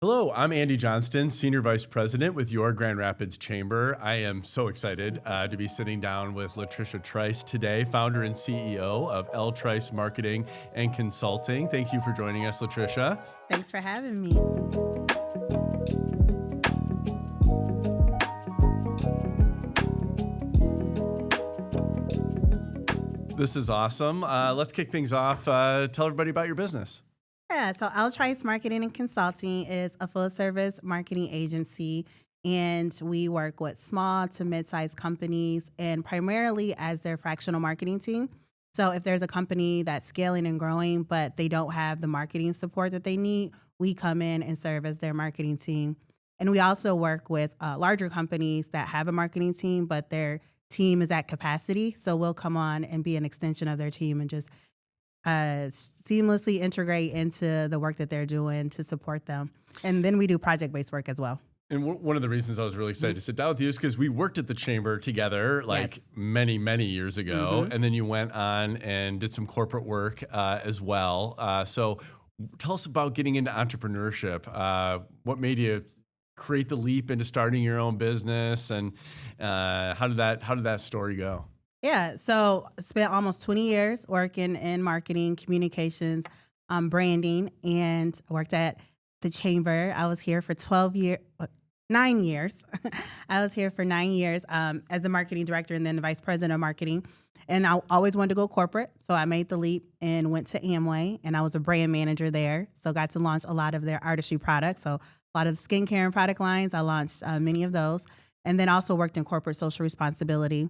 Hello, I'm Andy Johnston, Senior Vice President with your Grand Rapids Chamber. I am so excited to be sitting down with Latricia Trice today, founder and CEO of LTrice Marketing and Consulting. Thank you for joining us, Latricia. Thanks for having me. This is awesome. Let's kick things off. Tell everybody about your business. Yeah, so LTrice Marketing and Consulting is a full-service marketing agency, and we work with small to mid-sized companies and primarily as their fractional marketing team. So if there's a company that's scaling and growing, but they don't have the marketing support that they need, we come in and serve as their marketing team. And we also work with larger companies that have a marketing team, but their team is at capacity. So we'll come on and be an extension of their team and just seamlessly integrate into the work that they're doing to support them. And then we do project-based work as well. And one of the reasons I was really excited to sit down with you is because we worked at the Chamber together many, many years ago. And then you went on and did some corporate work as well. So tell us about getting into entrepreneurship. What made you create the leap into starting your own business, and how did that story go? Yeah, so I spent almost 20 years working in marketing, communications, branding, and I worked at the Chamber. I was here for 9 years. I was here for 9 years as a marketing director and then the vice president of marketing. And I always wanted to go corporate, so I made the leap and went to Amway, and I was a brand manager there. So got to launch a lot of their artistry products. So a lot of the skincare and product lines, I launched many of those. And then also worked in corporate social responsibility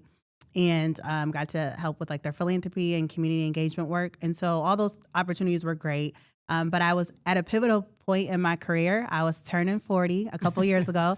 and got to help with like their philanthropy and community engagement work. And so all those opportunities were great. But I was at a pivotal point in my career. I was turning 40 a couple years ago.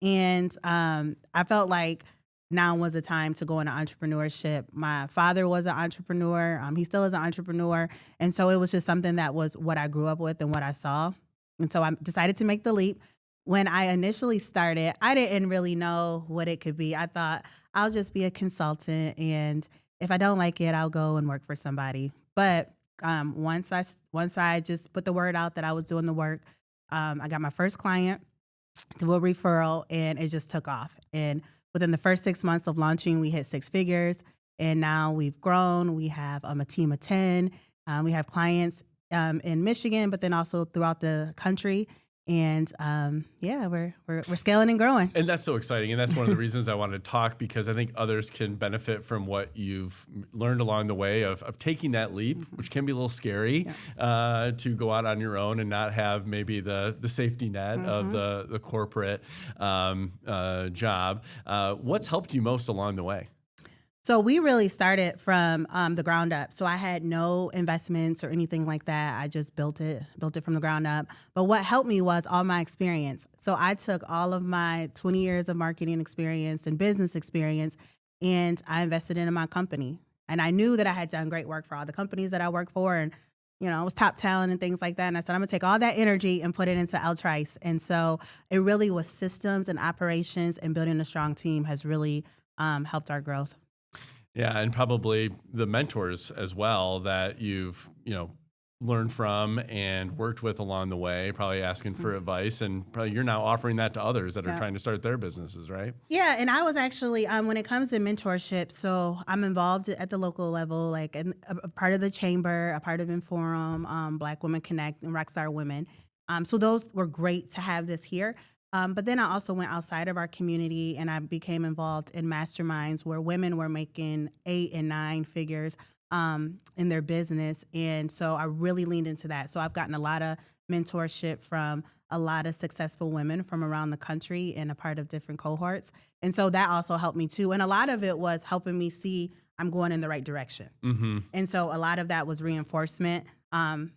And I felt like now was the time to go into entrepreneurship. My father was an entrepreneur. He still is an entrepreneur. And so it was just something that was what I grew up with and what I saw. And so I decided to make the leap. When I initially started, I didn't really know what it could be. I thought I'll just be a consultant, and if I don't like it, I'll go and work for somebody. But once I just put the word out that I was doing the work, I got my first client through a referral, and it just took off. And within the first 6 months of launching, we hit six figures, and now we've grown. We have a team of 10. We have clients in Michigan, but then also throughout the country. And we're scaling and growing. And that's so exciting. And that's one of the reasons I wanted to talk, because I think others can benefit from what you've learned along the way of taking that leap, which can be a little scary to go out on your own and not have maybe the safety net of the corporate job. What's helped you most along the way? So we really started from the ground up. So I had no investments or anything like that. I just built it from the ground up. But what helped me was all my experience. So I took all of my 20 years of marketing experience and business experience, and I invested into my company. And I knew that I had done great work for all the companies that I worked for, and I was top talent and things like that. And I said, I'm gonna take all that energy and put it into LTrice. And so it really was systems and operations, and building a strong team has really helped our growth. Yeah, and probably the mentors as well that you've, learned from and worked with along the way, probably asking for advice, and probably you're now offering that to others that are trying to start their businesses, right? Yeah, and I was actually, when it comes to mentorship, so I'm involved at the local level, like a part of the Chamber, a part of Inforum, Black Women Connect, and Rockstar Women. So those were great to have this here. But then I also went outside of our community, and I became involved in masterminds where women were making 8 and 9 figures in their business. And so I really leaned into that. So I've gotten a lot of mentorship from a lot of successful women from around the country and a part of different cohorts. And so that also helped me too. And a lot of it was helping me see I'm going in the right direction. And so a lot of that was reinforcement in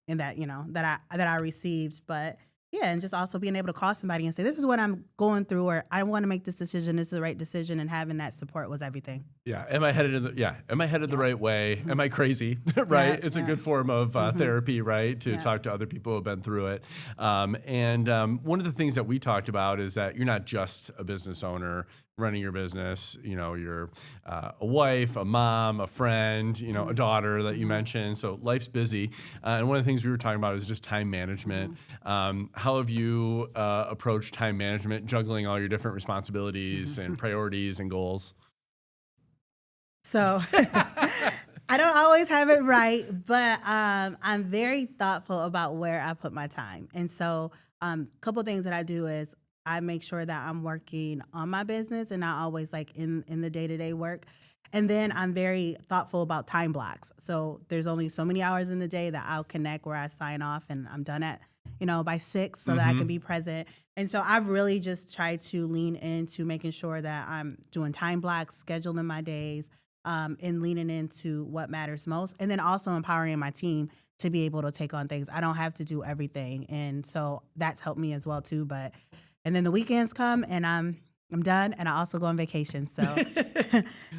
that, that I received. But yeah, and just also being able to call somebody and say, this is what I'm going through, or I want to make this decision. This is the right decision, and having that support was everything. Yeah. Am I headed the right way? Am I crazy? Right. Yeah, It's a good form of therapy, right? To talk to other people who have been through it. And one of the things that we talked about is that you're not just a business owner, running your business. You're a wife, a mom, a friend, a daughter that you mentioned. So life's busy. And one of the things we were talking about is just time management. How have you approached time management, juggling all your different responsibilities and priorities and goals? So I don't always have it right, but I'm very thoughtful about where I put my time. And so a couple things that I do is I make sure that I'm working on my business and not always like in the day-to-day work. And then I'm very thoughtful about time blocks. So there's only so many hours in the day that I'll connect where I sign off and I'm done at, by 6 so that I can be present. And so I've really just tried to lean into making sure that I'm doing time blocks, scheduling my days, and leaning into what matters most. And then also empowering my team to be able to take on things. I don't have to do everything. And so that's helped me as well too. And then the weekends come and I'm done, and I also go on vacation. So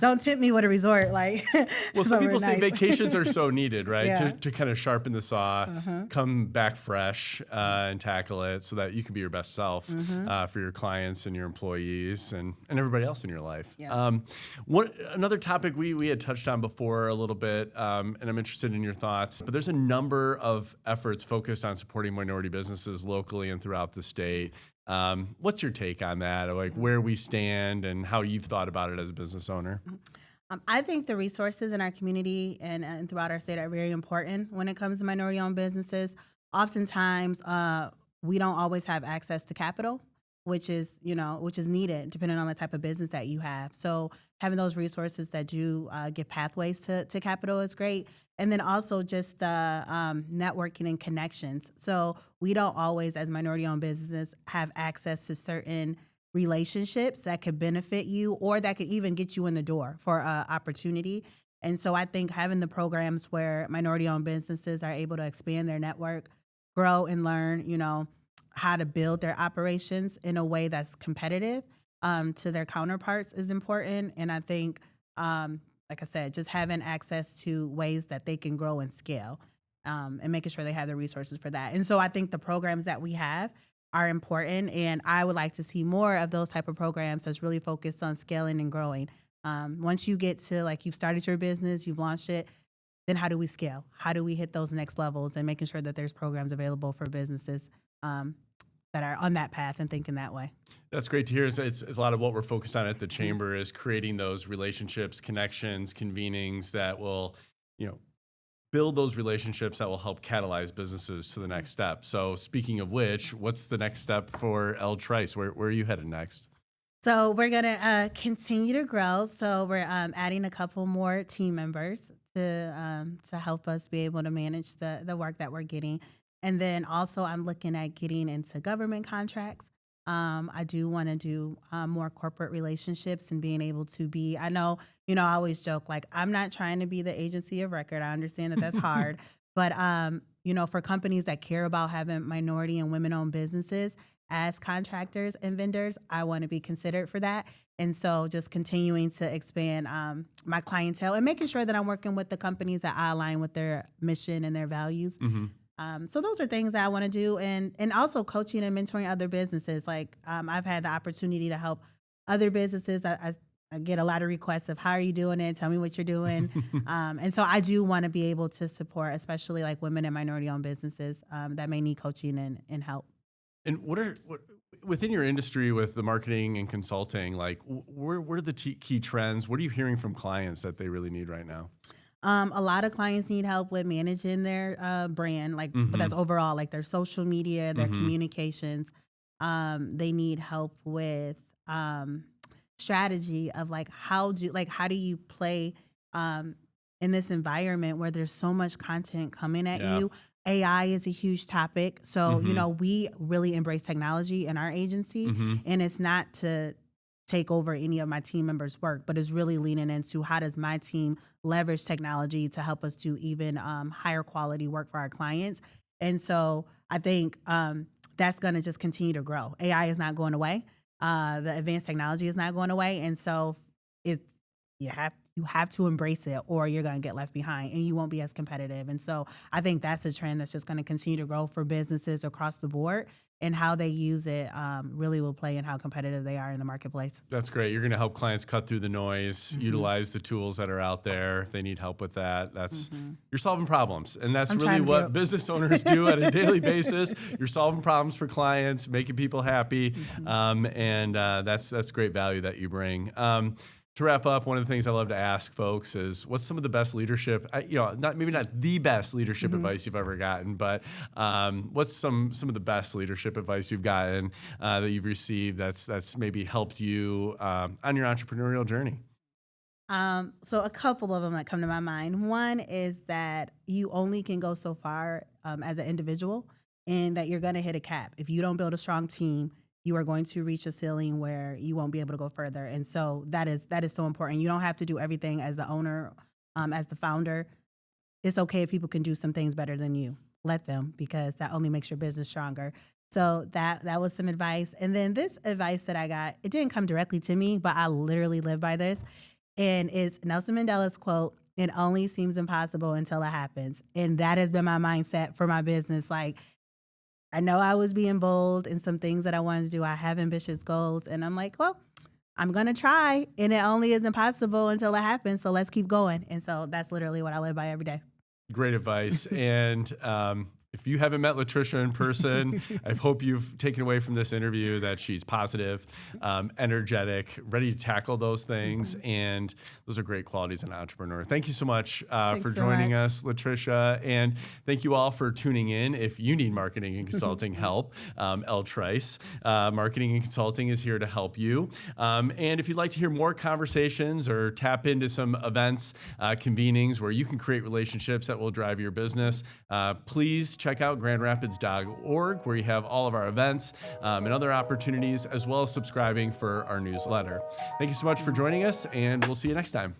don't tempt me with a resort. Well, some people say vacations are so needed, right? Yeah. To kind of sharpen the saw, come back fresh, and tackle it so that you can be your best self for your clients and your employees and everybody else in your life. Yeah. Another topic we had touched on before a little bit, and I'm interested in your thoughts, but there's a number of efforts focused on supporting minority businesses locally and throughout the state. What's your take on that, like where we stand and how you've thought about it as a business owner? I think the resources in our community and throughout our state are very important when it comes to minority-owned businesses. Oftentimes, we don't always have access to capital, which is needed depending on the type of business that you have. So having those resources that do give pathways to capital is great. And then also just the networking and connections. So we don't always, as minority-owned businesses, have access to certain relationships that could benefit you or that could even get you in the door for opportunity. And so I think having the programs where minority-owned businesses are able to expand their network, grow and learn, how to build their operations in a way that's competitive to their counterparts is important. And I think, like I said, just having access to ways that they can grow and scale and making sure they have the resources for that. And so I think the programs that we have are important, and I would like to see more of those type of programs that's really focused on scaling and growing. Once you get to you've started your business, you've launched it, then how do we scale? How do we hit those next levels and making sure that there's programs available for businesses that are on that path and thinking that way. That's great to hear. It's a lot of what we're focused on at the Chamber is creating those relationships, connections, convenings that will, build those relationships that will help catalyze businesses to the next step. So speaking of which, what's the next step for LTrice? Where are you headed next? So we're going to continue to grow. So we're adding a couple more team members to help us be able to manage the work that we're getting. And then also I'm looking at getting into government contracts. I do want to do more corporate relationships and being able to be, I know, I always joke, I'm not trying to be the agency of record. I understand that that's hard. But, for companies that care about having minority and women-owned businesses as contractors and vendors, I want to be considered for that. And so just continuing to expand my clientele and making sure that I'm working with the companies that I align with their mission and their values. So those are things that I want to do, and also coaching and mentoring other businesses. I've had the opportunity to help other businesses. I get a lot of requests of how are you doing it? Tell me what you're doing. And so I do want to be able to support, especially women and minority-owned businesses that may need coaching and help. And what within your industry with the marketing and consulting, what are the key trends? What are you hearing from clients that they really need right now? A lot of clients need help with managing their brand, but that's overall, their social media, their communications. They need help with strategy of how do you play in this environment where there's so much content coming at you. AI is a huge topic. So, we really embrace technology in our agency, and it's not to take over any of my team members' work, but is really leaning into how does my team leverage technology to help us do even higher quality work for our clients. And so I think that's going to just continue to grow. AI is not going away. The advanced technology is not going away. And so you have to embrace it or you're going to get left behind and you won't be as competitive. And so I think that's a trend that's just going to continue to grow for businesses across the board. and how they use it really will play in how competitive they are in the marketplace. That's great. You're going to help clients cut through the noise, utilize the tools that are out there. If they need help with that, that's you're solving problems. And that's really what business owners do on a daily basis. You're solving problems for clients, making people happy. And that's great value that you bring. To wrap up, one of the things I love to ask folks is, what's some of the best leadership, maybe not the best leadership advice you've ever gotten, but what's some of the best leadership advice you've gotten that you've received that's maybe helped you on your entrepreneurial journey? So a couple of them that come to my mind. One is that you only can go so far as an individual, and that you're going to hit a cap. If you don't build a strong team, you are going to reach a ceiling where you won't be able to go further. And so that is so important. You don't have to do everything as the owner, as the founder. It's okay if people can do some things better than you. Let them, because that only makes your business stronger. So that was some advice. And then this advice that I got, it didn't come directly to me, but I literally live by this. And it's Nelson Mandela's quote, "It only seems impossible until it happens." And that has been my mindset for my business. Like, I know I was being bold in some things that I wanted to do. I have ambitious goals, and I'm like, well, I'm going to try, and it only isn't possible until it happens. So let's keep going. And so that's literally what I live by every day. Great advice. And if you haven't met Latricia in person, I hope you've taken away from this interview that she's positive, energetic, ready to tackle those things. And those are great qualities in an entrepreneur. Thank you so much for joining us, Latricia. And thank you all for tuning in. If you need marketing and consulting help, LTrice Marketing and Consulting is here to help you. And if you'd like to hear more conversations or tap into some events, convenings where you can create relationships that will drive your business, please check out grandrapids.org, where you have all of our events and other opportunities, as well as subscribing for our newsletter. Thank you so much for joining us, and we'll see you next time.